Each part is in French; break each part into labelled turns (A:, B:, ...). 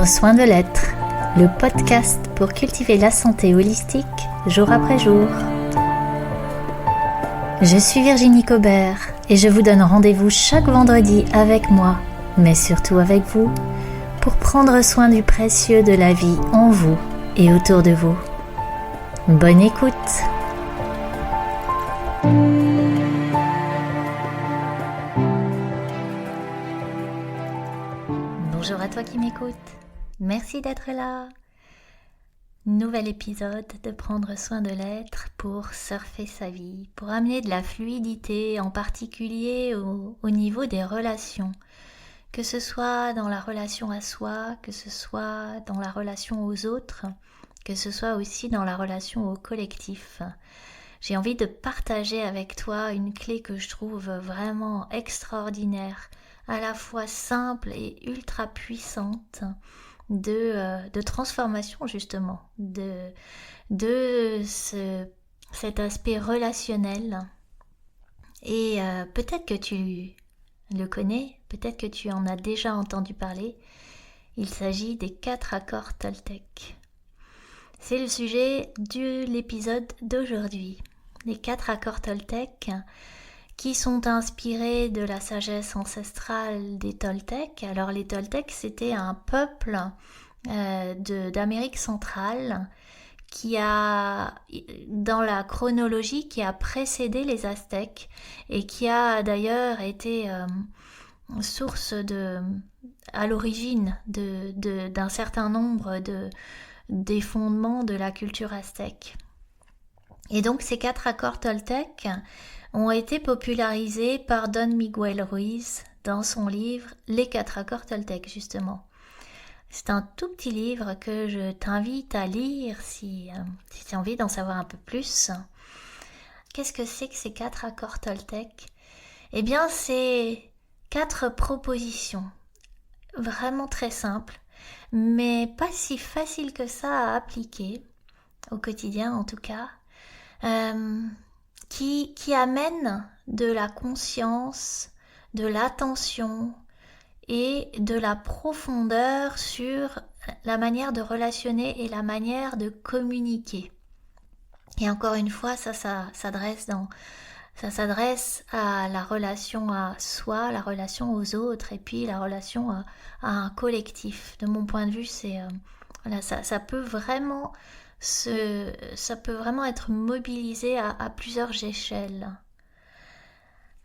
A: Prendre soin de l'être, le podcast pour cultiver la santé holistique jour après jour. Je suis Virginie Cobert et je vous donne rendez-vous chaque vendredi avec moi, mais surtout avec vous, pour prendre soin du précieux de la vie en vous et autour de vous. Bonne écoute! Bonjour à toi qui m'écoutes, merci d'être là. Nouvel épisode de prendre soin de l'être pour surfer sa vie, pour amener de la fluidité, en particulier au niveau des relations. Que ce soit dans la relation à soi, que ce soit dans la relation aux autres, que ce soit aussi dans la relation au collectif. J'ai envie de partager avec toi une clé que je trouve vraiment extraordinaire, à la fois simple et ultra puissante de transformation justement, cet aspect relationnel. Et peut-être que tu le connais, peut-être que tu en as déjà entendu parler. Il s'agit des 4 accords Toltec. C'est le sujet de l'épisode d'aujourd'hui. Les 4 accords Toltec qui sont inspirés de la sagesse ancestrale des Toltecs. Alors les Toltecs, c'était un peuple d'Amérique centrale qui a, dans la chronologie, qui a précédé les Aztèques et qui a d'ailleurs été source à l'origine d'un certain nombre des fondements de la culture aztèque. Et donc ces 4 accords Toltec ont été popularisés par Don Miguel Ruiz dans son livre Les 4 accords Toltec justement. C'est un tout petit livre que je t'invite à lire si tu as envie d'en savoir un peu plus. Qu'est-ce que c'est que ces 4 accords Toltec ? Eh bien, c'est 4 propositions, vraiment très simples, mais pas si faciles que ça à appliquer, au quotidien en tout cas, qui amènent de la conscience, de l'attention et de la profondeur sur la manière de relationner et la manière de communiquer. Et encore une fois, ça s'adresse à la relation à soi, la relation aux autres et puis la relation à un collectif. De mon point de vue, ça peut vraiment être mobilisé à plusieurs échelles.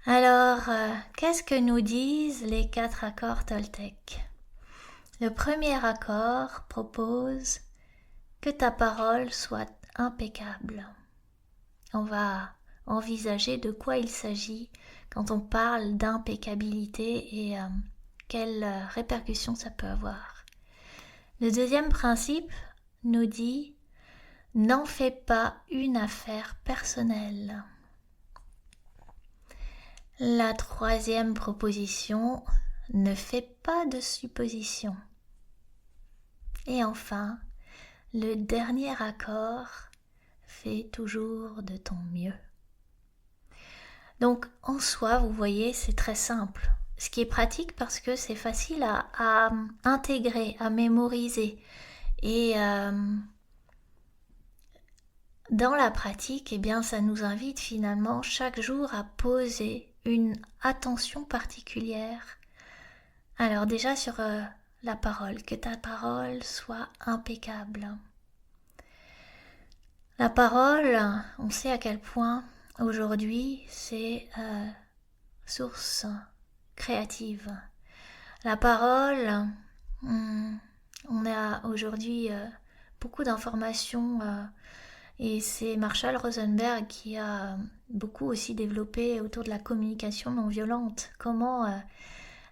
A: Alors, qu'est-ce que nous disent les 4 accords Toltec ? Le premier accord propose que ta parole soit impeccable. On va envisager de quoi il s'agit quand on parle d'impeccabilité et quelles répercussions ça peut avoir. Le deuxième principe nous dit « N'en fais pas une affaire personnelle ». La troisième proposition, ne fais pas de suppositions. Et enfin, le dernier accord, fais toujours de ton mieux. Donc en soi, vous voyez, c'est très simple. Ce qui est pratique parce que c'est facile à intégrer, à mémoriser. Et dans la pratique, eh bien, ça nous invite finalement chaque jour à poser une attention particulière. Alors déjà sur la parole, que ta parole soit impeccable. La parole, on sait à quel point aujourd'hui c'est source créative. La parole, on a aujourd'hui beaucoup d'informations et c'est Marshall Rosenberg qui a beaucoup aussi développé autour de la communication non violente. Comment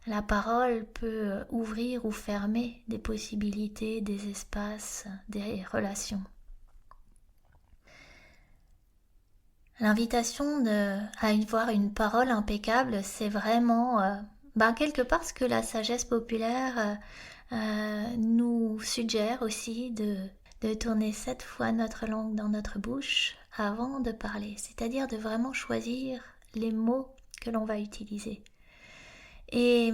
A: la parole peut ouvrir ou fermer des possibilités, des espaces, des relations. L'invitation à avoir une parole impeccable, c'est vraiment quelque part ce que la sagesse populaire nous suggère aussi de tourner 7 fois notre langue dans notre bouche avant de parler, c'est-à-dire de vraiment choisir les mots que l'on va utiliser. Et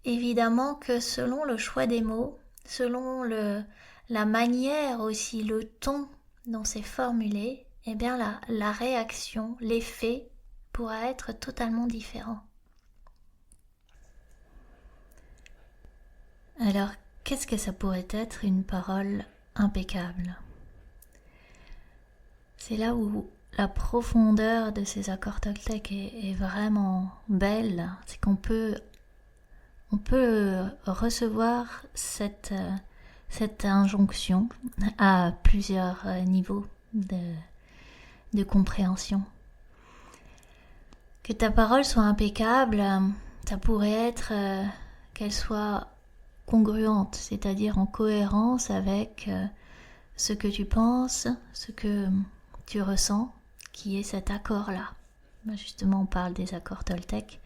A: évidemment que selon le choix des mots, selon la manière aussi, le ton dont c'est formulé, eh bien la réaction, l'effet pourra être totalement différent. Alors, qu'est-ce que ça pourrait être une parole impeccable ? C'est là où la profondeur de ces accords toltèques est vraiment belle. C'est qu'on peut recevoir cette injonction à plusieurs niveaux de compréhension. Que ta parole soit impeccable, ça pourrait être qu'elle soit congruente, c'est-à-dire en cohérence avec ce que tu penses, ce que tu ressens, qui est cet accord-là. Justement, on parle des accords toltèques.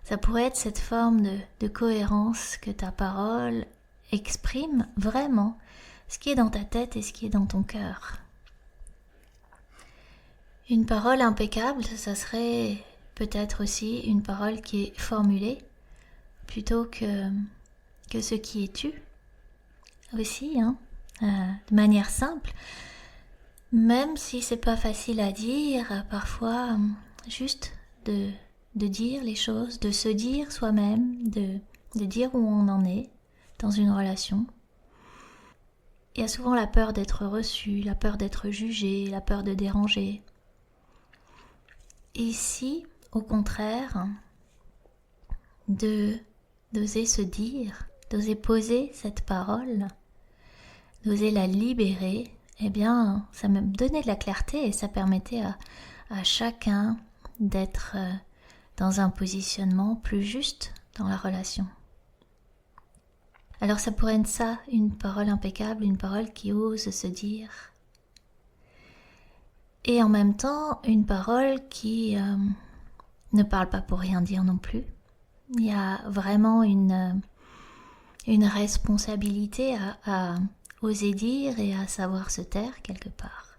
A: Ça pourrait être cette forme de cohérence que ta parole exprime vraiment ce qui est dans ta tête et ce qui est dans ton cœur. Une parole impeccable, ça serait peut-être aussi une parole qui est formulée plutôt que ce qui est tu. Aussi, de manière simple. Même si c'est pas facile à dire, parfois juste de dire les choses, de se dire soi-même, de dire où on en est dans une relation. Il y a souvent la peur d'être reçu, la peur d'être jugé, la peur de déranger. Ici, au contraire, d'oser se dire, d'oser poser cette parole, d'oser la libérer, eh bien, ça me donnait de la clarté et ça permettait à chacun d'être dans un positionnement plus juste dans la relation. Alors ça pourrait être ça, une parole impeccable, une parole qui ose se dire. Et en même temps, une parole qui ne parle pas pour rien dire non plus. Il y a vraiment une responsabilité à oser dire et à savoir se taire quelque part.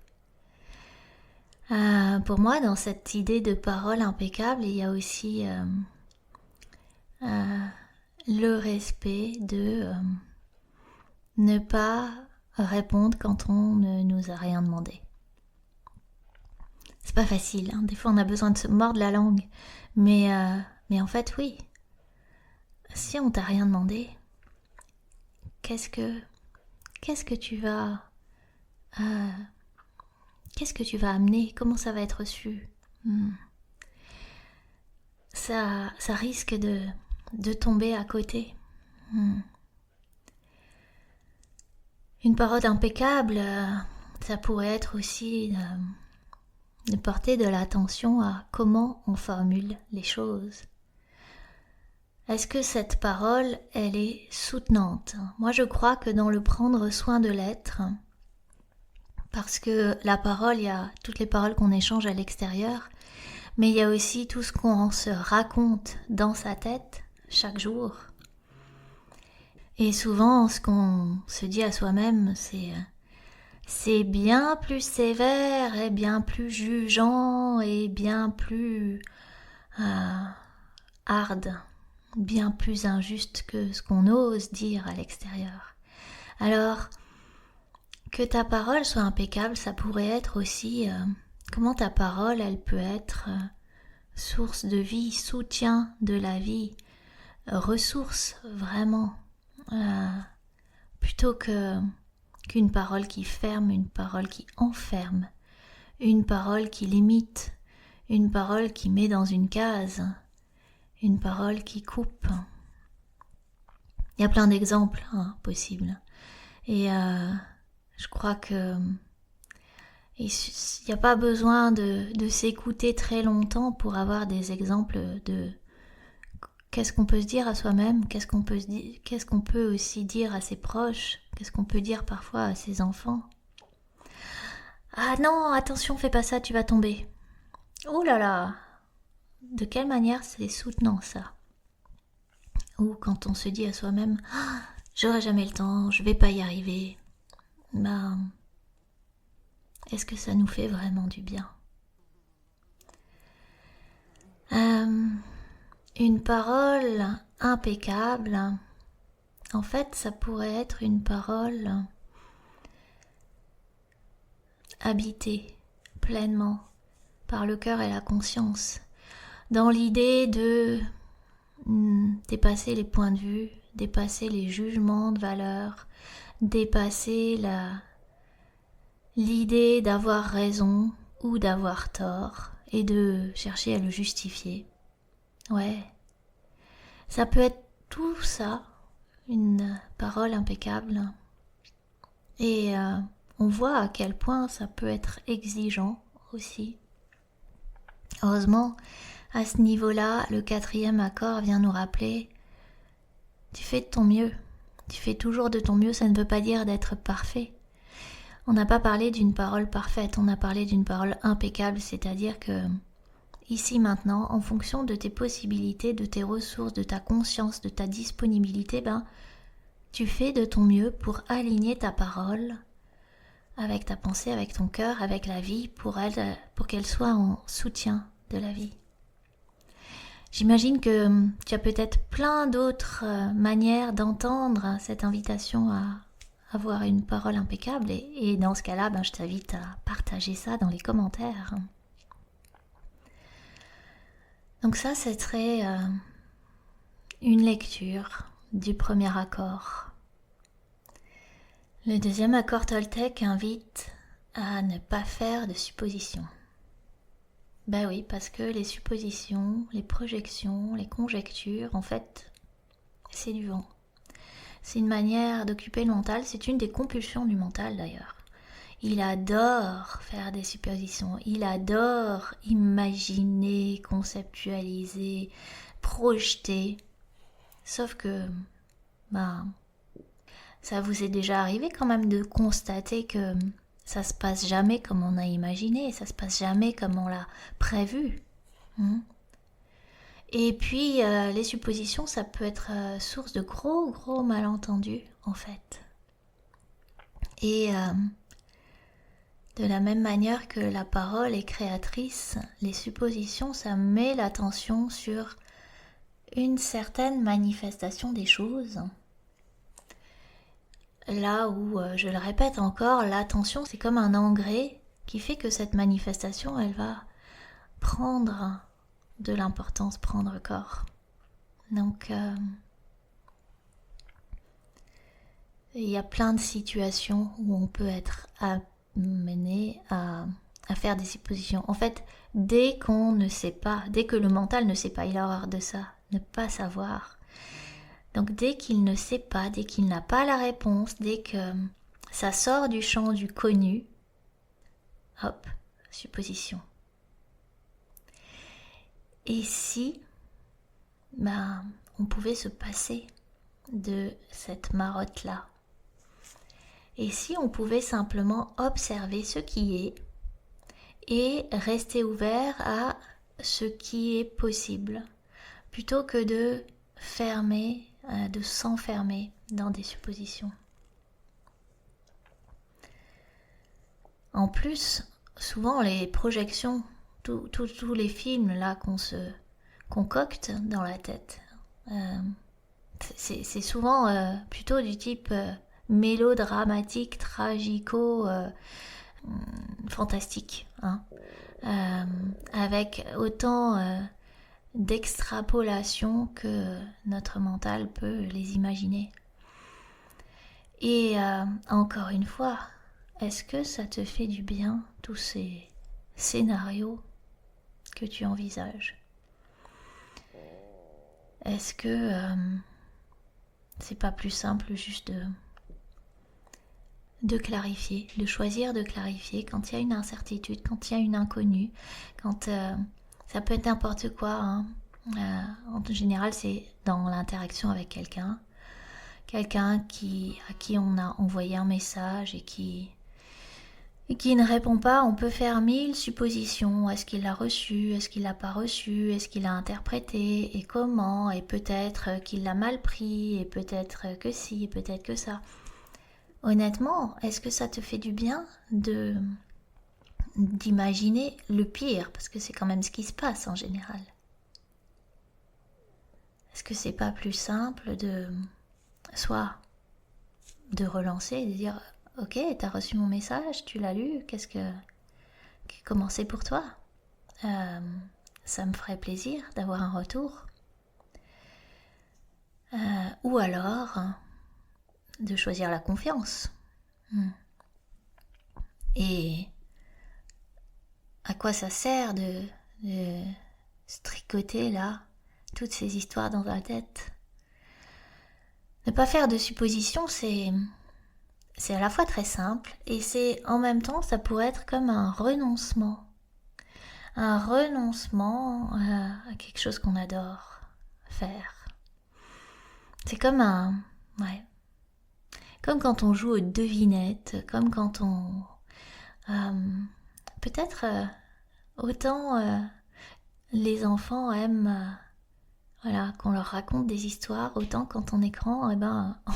A: Pour moi, dans cette idée de parole impeccable, il y a aussi le respect de ne pas répondre quand on ne nous a rien demandé. C'est pas facile, hein. Des fois on a besoin de se mordre la langue, mais en fait oui, si on t'a rien demandé, qu'est-ce que tu vas amener? Comment ça va être reçu? Ça risque de tomber à côté. Une parole impeccable, ça pourrait être aussi de porter de l'attention à comment on formule les choses. Est-ce que cette parole, elle est soutenante? Moi, je crois que dans le prendre soin de l'être, parce que la parole, il y a toutes les paroles qu'on échange à l'extérieur, mais il y a aussi tout ce qu'on se raconte dans sa tête chaque jour. Et souvent, ce qu'on se dit à soi-même, c'est bien plus sévère et bien plus jugeant et bien plus hard, bien plus injuste que ce qu'on ose dire à l'extérieur. Alors, que ta parole soit impeccable, ça pourrait être aussi comment ta parole, elle peut être source de vie, soutien de la vie, ressource vraiment, plutôt qu'une parole qui ferme, une parole qui enferme, une parole qui limite, une parole qui met dans une case, une parole qui coupe. Il y a plein d'exemples possibles. Et je crois que il n'y a pas besoin de s'écouter très longtemps pour avoir des exemples de qu'est-ce qu'on peut se dire à soi-même, qu'est-ce qu'on peut aussi dire à ses proches, qu'est-ce qu'on peut dire parfois à ses enfants. Ah non, attention, fais pas ça, tu vas tomber. Oh là là, de quelle manière c'est soutenant ça. Ou quand on se dit à soi-même, j'aurai jamais le temps, je vais pas y arriver. Est-ce que ça nous fait vraiment du bien? Une parole impeccable, en fait, ça pourrait être une parole habitée pleinement par le cœur et la conscience, dans l'idée de dépasser les points de vue, dépasser les jugements de valeur, dépasser l'idée d'avoir raison ou d'avoir tort et de chercher à le justifier. Ouais, ça peut être tout ça, une parole impeccable. Et on voit à quel point ça peut être exigeant aussi. Heureusement, à ce niveau-là, le 4e accord vient nous rappeler tu fais de ton mieux. Tu fais toujours de ton mieux, ça ne veut pas dire d'être parfait. On n'a pas parlé d'une parole parfaite, on a parlé d'une parole impeccable, c'est-à-dire que ici maintenant, en fonction de tes possibilités, de tes ressources, de ta conscience, de ta disponibilité, tu fais de ton mieux pour aligner ta parole avec ta pensée, avec ton cœur, avec la vie, pour qu'elle soit en soutien de la vie. J'imagine que tu as peut-être plein d'autres manières d'entendre cette invitation à avoir une parole impeccable et dans ce cas-là, je t'invite à partager ça dans les commentaires. Donc ça, ce serait une lecture du premier accord. Le 2e accord Toltec invite à ne pas faire de suppositions. Ben oui, parce que les suppositions, les projections, les conjectures, en fait, c'est du vent. C'est une manière d'occuper le mental, c'est une des compulsions du mental d'ailleurs. Il adore faire des suppositions, il adore imaginer, conceptualiser, projeter. Sauf que, ça vous est déjà arrivé quand même de constater que ça se passe jamais comme on a imaginé, ça se passe jamais comme on l'a prévu. Et puis les suppositions, ça peut être source de gros malentendus en fait. Et de la même manière que la parole est créatrice, les suppositions, ça met l'attention sur une certaine manifestation des choses. Là où, je le répète encore, l'attention c'est comme un engrais qui fait que cette manifestation elle va prendre de l'importance, prendre corps. Donc il y a plein de situations où on peut être amené à faire des suppositions. En fait, dès qu'on ne sait pas, dès que le mental ne sait pas, il a horreur de ça, ne pas savoir. Donc dès qu'il ne sait pas, dès qu'il n'a pas la réponse, dès que ça sort du champ du connu, hop, supposition. Et si on pouvait se passer de cette marotte-là? Et si on pouvait simplement observer ce qui est et rester ouvert à ce qui est possible, plutôt que de fermer, de s'enfermer dans des suppositions. En plus, souvent les projections, tous les films là qu'on se concocte dans la tête, c'est souvent plutôt du type mélodramatique, tragico, fantastique, avec autant d'extrapolation que notre mental peut les imaginer. Et encore une fois, est-ce que ça te fait du bien, tous ces scénarios que tu envisages? Est-ce que c'est pas plus simple juste de clarifier, de choisir de clarifier quand il y a une incertitude, quand il y a une inconnue, quand ça peut être n'importe quoi. En général, c'est dans l'interaction avec quelqu'un à qui on a envoyé un message et qui ne répond pas. On peut faire 1000 suppositions. Est-ce qu'il l'a reçu? Est-ce qu'il l'a pas reçu? Est-ce qu'il l'a interprété? Et comment? Et peut-être qu'il l'a mal pris, et peut-être que si, et peut-être que ça. Honnêtement, est-ce que ça te fait du bien d'imaginer le pire? Parce que c'est quand même ce qui se passe en général. est-ce que c'est pas plus simple de soit de relancer, de dire ok, t'as reçu mon message, tu l'as lu, comment c'est pour toi? Ça me ferait plaisir d'avoir un retour. Ou alors de choisir la confiance. Et à quoi ça sert de se tricoter là toutes ces histoires dans la tête? Ne pas faire de suppositions, c'est à la fois très simple et c'est en même temps, ça pourrait être comme un renoncement. Un renoncement à quelque chose qu'on adore faire. C'est comme comme quand on joue aux devinettes, comme quand on... peut-être autant les enfants aiment qu'on leur raconte des histoires, autant quand on est grand,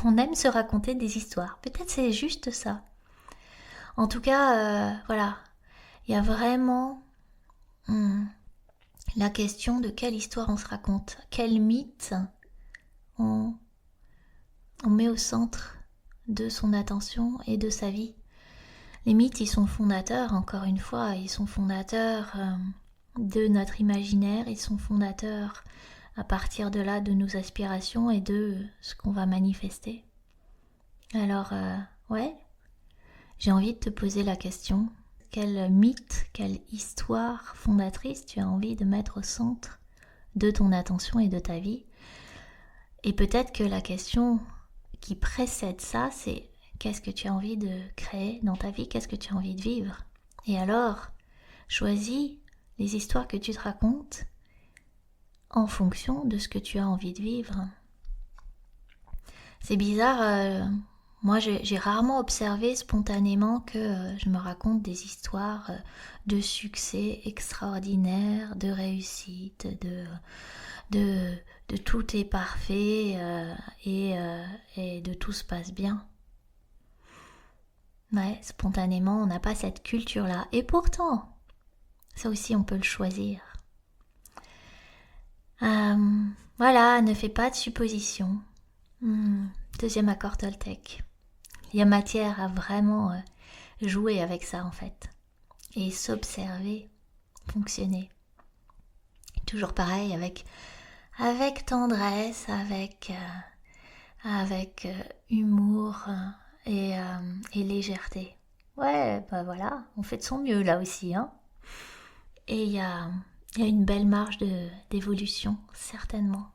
A: on aime se raconter des histoires. Peut-être c'est juste ça. En tout cas, il y a vraiment la question de quelle histoire on se raconte, quel mythe on met au centre de son attention et de sa vie. Les mythes, ils sont fondateurs, encore une fois, ils sont fondateurs de notre imaginaire, ils sont fondateurs à partir de là de nos aspirations et de ce qu'on va manifester. Alors, j'ai envie de te poser la question, quel mythe, quelle histoire fondatrice tu as envie de mettre au centre de ton attention et de ta vie? Et peut-être que la question qui précède ça, c'est qu'est-ce que tu as envie de créer dans ta vie, qu'est-ce que tu as envie de vivre? Et alors, choisis les histoires que tu te racontes en fonction de ce que tu as envie de vivre. C'est bizarre, moi j'ai rarement observé spontanément que je me raconte des histoires de succès extraordinaires, de réussite, de tout est parfait et de tout se passe bien. Ouais, spontanément, on n'a pas cette culture-là. Et pourtant, ça aussi, on peut le choisir. Ne fais pas de suppositions. Deuxième accord Toltec. Il y a matière à vraiment jouer avec ça, en fait. Et s'observer, fonctionner. Toujours pareil, avec tendresse, avec humour et légèreté. Ouais, on fait de son mieux là aussi, hein. Et il y a une belle marge d'évolution, certainement.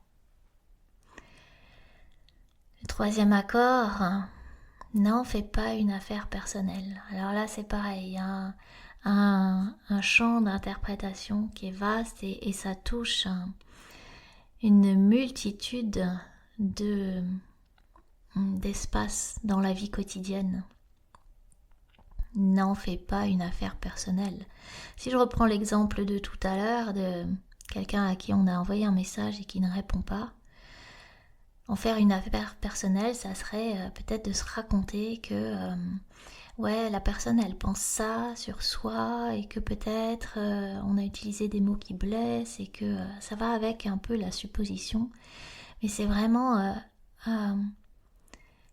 A: Le troisième accord, n'en fais pas une affaire personnelle. Alors là, c'est pareil, il y a un champ d'interprétation qui est vaste et ça touche une multitude d'espaces dans la vie quotidienne. N'en fais pas une affaire personnelle. Si je reprends l'exemple de tout à l'heure, de quelqu'un à qui on a envoyé un message et qui ne répond pas, en faire une affaire personnelle, ça serait peut-être de se raconter que la personne elle pense ça sur soi et que peut-être on a utilisé des mots qui blessent et que ça va avec un peu la supposition. Mais c'est vraiment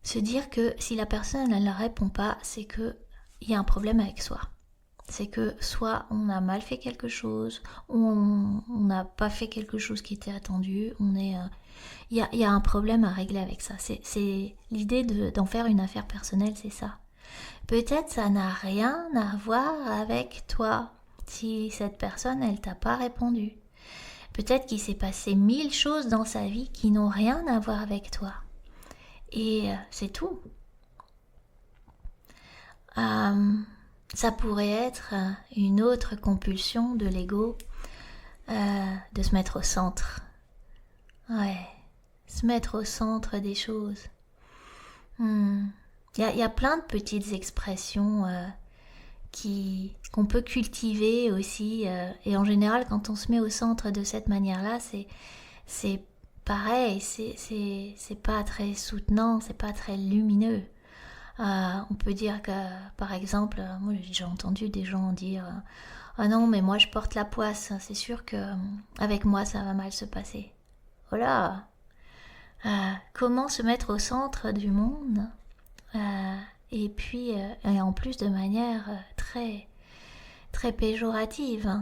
A: se dire que si la personne elle ne répond pas, c'est que il y a un problème avec soi. C'est que soit on a mal fait quelque chose, ou on n'a pas fait quelque chose qui était attendu, il y a un problème à régler avec ça. C'est l'idée d'en faire une affaire personnelle, c'est ça. Peut-être ça n'a rien à voir avec toi, si cette personne, elle t'a pas répondu. Peut-être qu'il s'est passé 1000 choses dans sa vie qui n'ont rien à voir avec toi. Et c'est tout. Ça pourrait être une autre compulsion de l'ego, de se mettre au centre. Ouais, se mettre au centre des choses. Il y a plein de petites expressions qu'on peut cultiver aussi. Et en général, quand on se met au centre de cette manière-là, c'est pareil, c'est pas très soutenant, c'est pas très lumineux. On peut dire que, par exemple, moi j'ai déjà entendu des gens dire ah non, mais moi je porte la poisse, c'est sûr que avec moi ça va mal se passer. Oh là, comment se mettre au centre du monde, et puis et en plus de manière très très péjorative.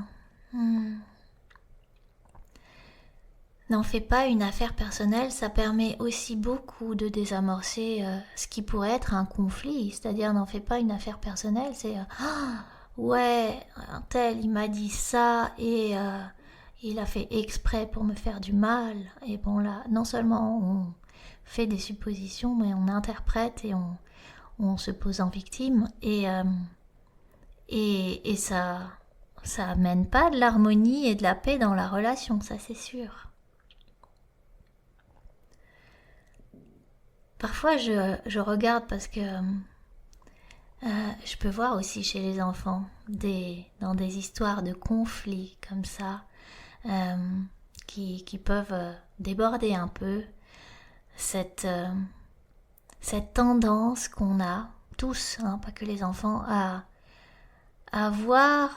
A: N'en fais pas une affaire personnelle, ça permet aussi beaucoup de désamorcer ce qui pourrait être un conflit, c'est-à-dire n'en fais pas une affaire personnelle, c'est ouais, un tel il m'a dit ça et il a fait exprès pour me faire du mal. Et bon là, non seulement on fait des suppositions, mais on interprète et on se pose en victime et ça amène pas de l'harmonie et de la paix dans la relation, ça c'est sûr. Parfois je regarde parce que je peux voir aussi chez les enfants dans des histoires de conflits comme ça qui peuvent déborder un peu cette tendance qu'on a tous, hein, pas que les enfants, à voir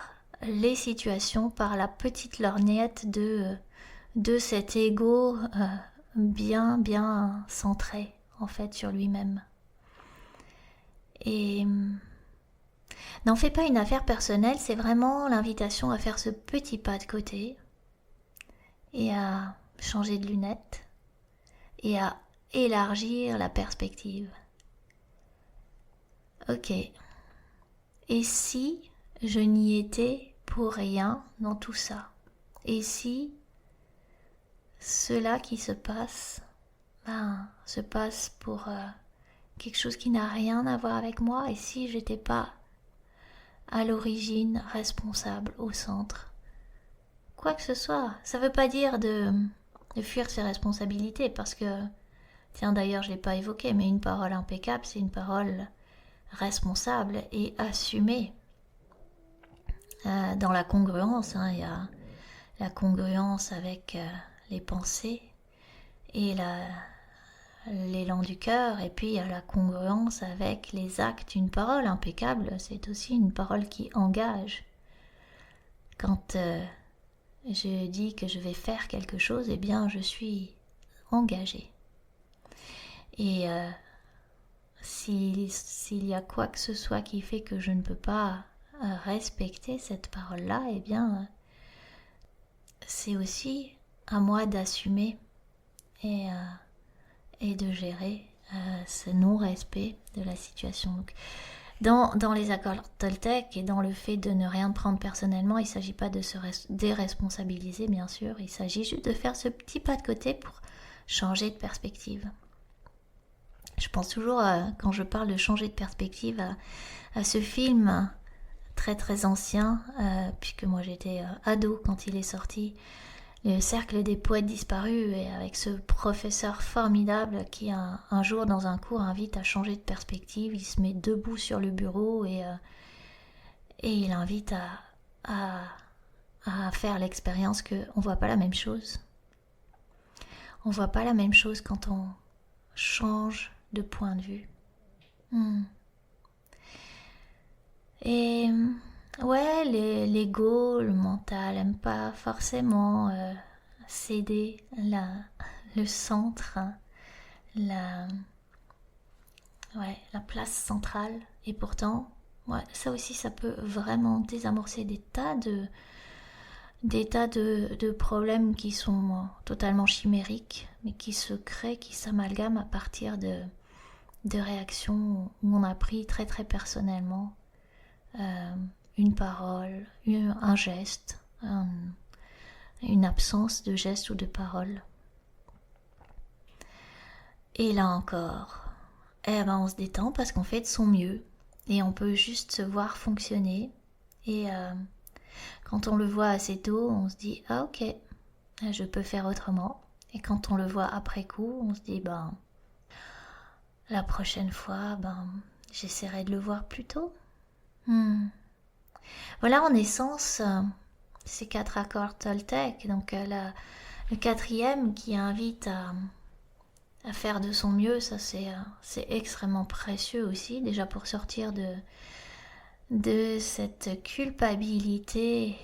A: les situations par la petite lorgnette de cet ego bien bien centré en fait sur lui-même. Et n'en fais pas une affaire personnelle, c'est vraiment l'invitation à faire ce petit pas de côté et à changer de lunettes et à élargir la perspective. Ok. Et si je n'y étais pour rien dans tout ça? Et si cela qui se passe, se passe pour quelque chose qui n'a rien à voir avec moi? Et si j'étais pas à l'origine responsable, au centre? Quoi que ce soit, ça veut pas dire de fuir ses responsabilités, parce que, tiens d'ailleurs je l'ai pas évoqué, mais une parole impeccable, c'est une parole responsable et assumée. Dans la congruence, hein, il y a la congruence avec les pensées et l'élan du cœur, et puis il y a la congruence avec les actes. Une parole impeccable, c'est aussi une parole qui engage. Quand je dis que je vais faire quelque chose, eh bien je suis engagée. Et s'il y a quoi que ce soit qui fait que je ne peux pas respecter cette parole-là, eh bien c'est aussi à moi d'assumer et de gérer ce non-respect de la situation. Donc, dans les accords Toltec et dans le fait de ne rien prendre personnellement, il ne s'agit pas de se déresponsabiliser, bien sûr, il s'agit juste de faire ce petit pas de côté pour changer de perspective. Je pense toujours, quand je parle de changer de perspective, à ce film très très ancien, puisque moi j'étais ado quand il est sorti, Le Cercle des Poètes Disparus, et avec ce professeur formidable qui un jour dans un cours invite à changer de perspective. Il se met debout sur le bureau et il invite à faire l'expérience qu'on ne voit pas la même chose. On ne voit pas la même chose quand on change de point de vue. Et ouais, l'ego, le mental n'aime pas forcément céder le centre, la place centrale. Et pourtant, ouais, ça aussi, ça peut vraiment désamorcer des tas de problèmes qui sont totalement chimériques, mais qui se créent, qui s'amalgament à partir de réactions où on a pris très très personnellement une parole, un geste, une absence de geste ou de parole. Et là encore, on se détend parce qu'on fait de son mieux et on peut juste se voir fonctionner. Et quand on le voit assez tôt, on se dit ah ok, je peux faire autrement. Et quand on le voit après coup, on se dit la prochaine fois, j'essaierai de le voir plus tôt. Voilà en essence ces 4 accords Toltec. Donc le 4e qui invite à faire de son mieux, ça c'est extrêmement précieux aussi, déjà pour sortir de cette culpabilité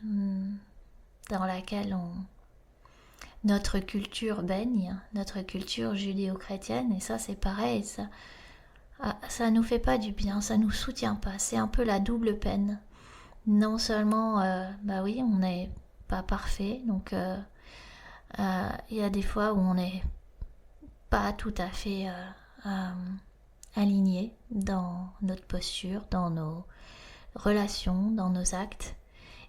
A: dans laquelle notre culture baigne, notre culture judéo-chrétienne, et ça c'est pareil, ça nous fait pas du bien, ça nous soutient pas, c'est un peu la double peine. Non seulement, bah oui, on n'est pas parfait, donc il y a des fois où on n'est pas tout à fait aligné dans notre posture, dans nos relations, dans nos actes.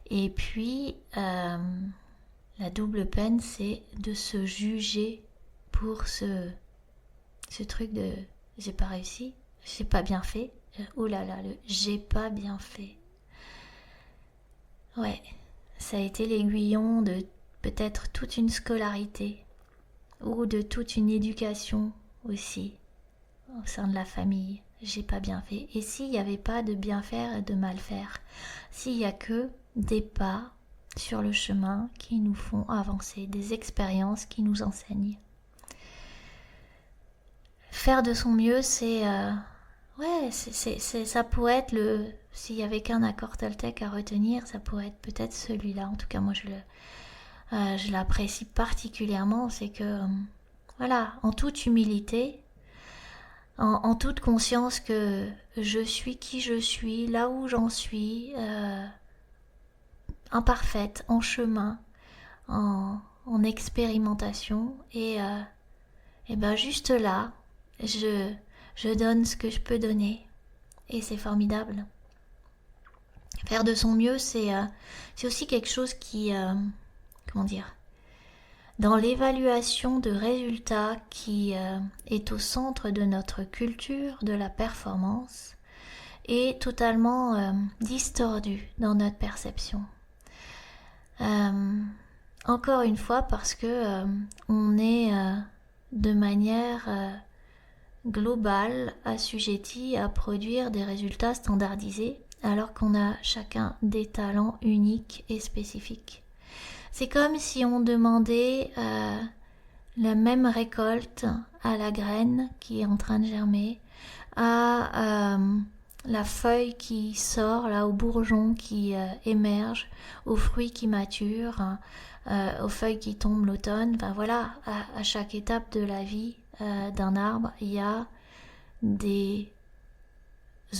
A: Et puis, la double peine, c'est de se juger pour ce truc de j'ai pas réussi, j'ai pas bien fait. Oh là là, le j'ai pas bien fait. Ouais, ça a été l'aiguillon de peut-être toute une scolarité ou de toute une éducation aussi au sein de la famille. J'ai pas bien fait. Et s'il n'y avait pas de bien faire et de mal faire, s'il n'y a que des pas sur le chemin qui nous font avancer, des expériences qui nous enseignent. Faire de son mieux, c'est ça pourrait être s'il y avait qu'un accord Toltec à retenir, ça pourrait être peut-être celui-là. En tout cas, moi, je l'apprécie particulièrement. C'est que, voilà, en toute humilité, en toute conscience que je suis qui je suis, là où j'en suis, imparfaite, en chemin, en expérimentation, et ben juste là, je donne ce que je peux donner, et c'est formidable. Faire de son mieux, c'est aussi quelque chose qui, comment dire, dans l'évaluation de résultats qui est au centre de notre culture de la performance, est totalement distordu dans notre perception. Encore une fois, parce que on est de manière globale assujetti à produire des résultats standardisés, alors qu'on a chacun des talents uniques et spécifiques. C'est comme si on demandait la même récolte à la graine qui est en train de germer, à la feuille qui sort, là, au bourgeon qui émerge, aux fruits qui maturent, aux feuilles qui tombent l'automne. Enfin voilà, à chaque étape de la vie d'un arbre, il y a des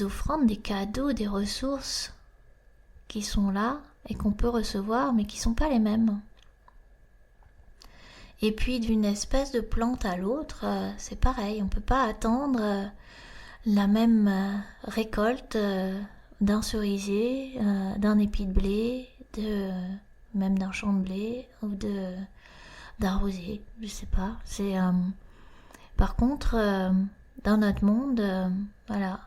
A: offrandes, des cadeaux, des ressources qui sont là et qu'on peut recevoir, mais qui ne sont pas les mêmes. Et puis d'une espèce de plante à l'autre, c'est pareil, on ne peut pas attendre la même récolte d'un cerisier, d'un épi de blé, même d'un champ de blé ou d'un rosier, je sais pas. Par contre, dans notre monde, voilà,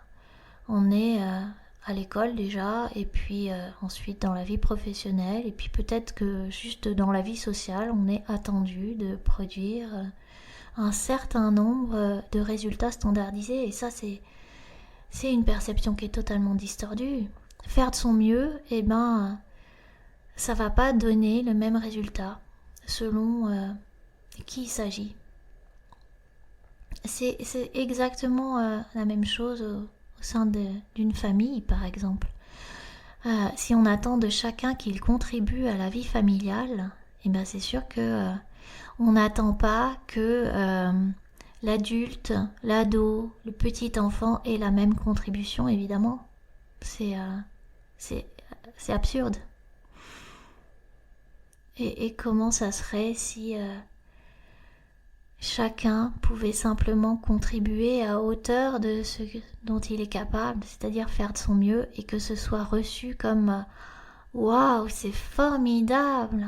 A: on est à l'école déjà, et puis ensuite dans la vie professionnelle, et puis peut-être que juste dans la vie sociale, on est attendu de produire un certain nombre de résultats standardisés, et ça c'est une perception qui est totalement distordue. Faire de son mieux, eh ben, ça va pas donner le même résultat selon qui il s'agit. C'est exactement la même chose au sein d'une famille, par exemple. Si on attend de chacun qu'il contribue à la vie familiale, eh ben c'est sûr que on n'attend pas que l'adulte, l'ado, le petit enfant ait la même contribution, évidemment. C'est absurde. Et comment ça serait si chacun pouvait simplement contribuer à hauteur de ce dont il est capable, c'est-à-dire faire de son mieux, et que ce soit reçu comme waouh, c'est formidable.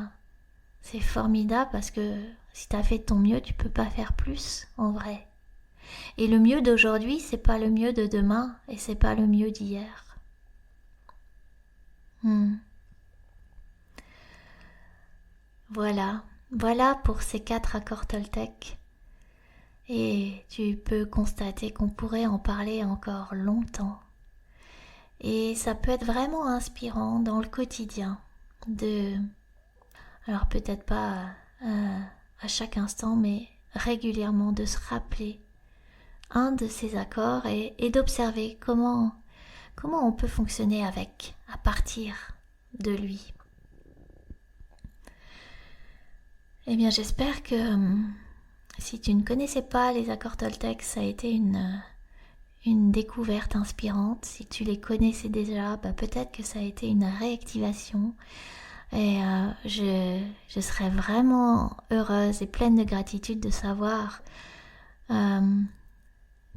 A: C'est formidable parce que si t'as fait de ton mieux, tu peux pas faire plus en vrai. Et le mieux d'aujourd'hui, c'est pas le mieux de demain, et c'est pas le mieux d'hier. Voilà pour ces 4 accords Toltec. Et tu peux constater qu'on pourrait en parler encore longtemps. Et ça peut être vraiment inspirant dans le quotidien alors peut-être pas à chaque instant, mais régulièrement de se rappeler un de ces accords et d'observer comment on peut fonctionner avec, à partir de lui. Eh bien, j'espère que si tu ne connaissais pas les accords Toltec, ça a été une découverte inspirante. Si tu les connaissais déjà, peut-être que ça a été une réactivation. Et je serais vraiment heureuse et pleine de gratitude de savoir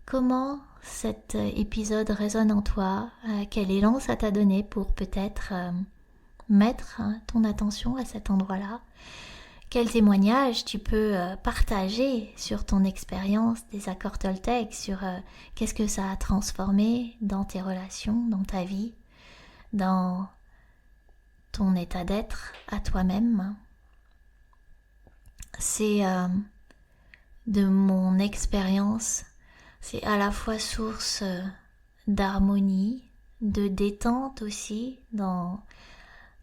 A: comment cet épisode résonne en toi, quel élan ça t'a donné pour peut-être mettre ton attention à cet endroit-là. Quel témoignage tu peux partager sur ton expérience des accords Toltec, sur qu'est-ce que ça a transformé dans tes relations, dans ta vie, dans ton état d'être à toi-même. C'est de mon expérience, c'est à la fois source d'harmonie, de détente aussi dans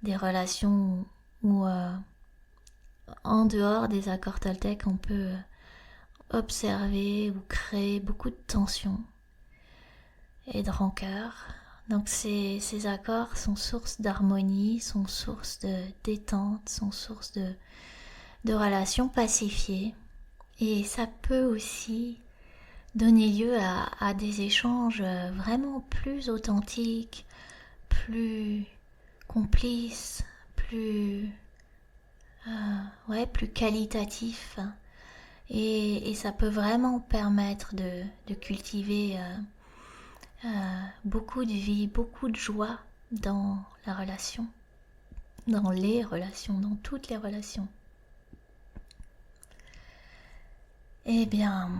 A: des relations où en dehors des accords Toltec on peut observer ou créer beaucoup de tension et de rancœur. Donc ces accords sont source d'harmonie, sont source de détente, sont source de relations pacifiées. Et ça peut aussi donner lieu à des échanges vraiment plus authentiques, plus complices, plus qualitatifs. Et ça peut vraiment permettre de cultiver beaucoup de vie, beaucoup de joie dans la relation, dans les relations, dans toutes les relations. Eh bien,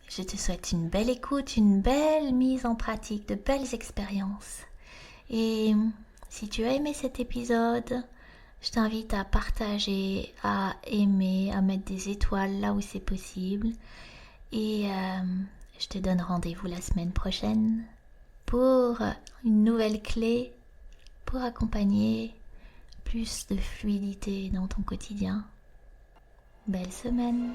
A: je te souhaite une belle écoute, une belle mise en pratique, de belles expériences. Et si tu as aimé cet épisode, je t'invite à partager, à aimer, à mettre des étoiles là où c'est possible. Et je te donne rendez-vous la semaine prochaine pour une nouvelle clé pour accompagner plus de fluidité dans ton quotidien. Belle semaine!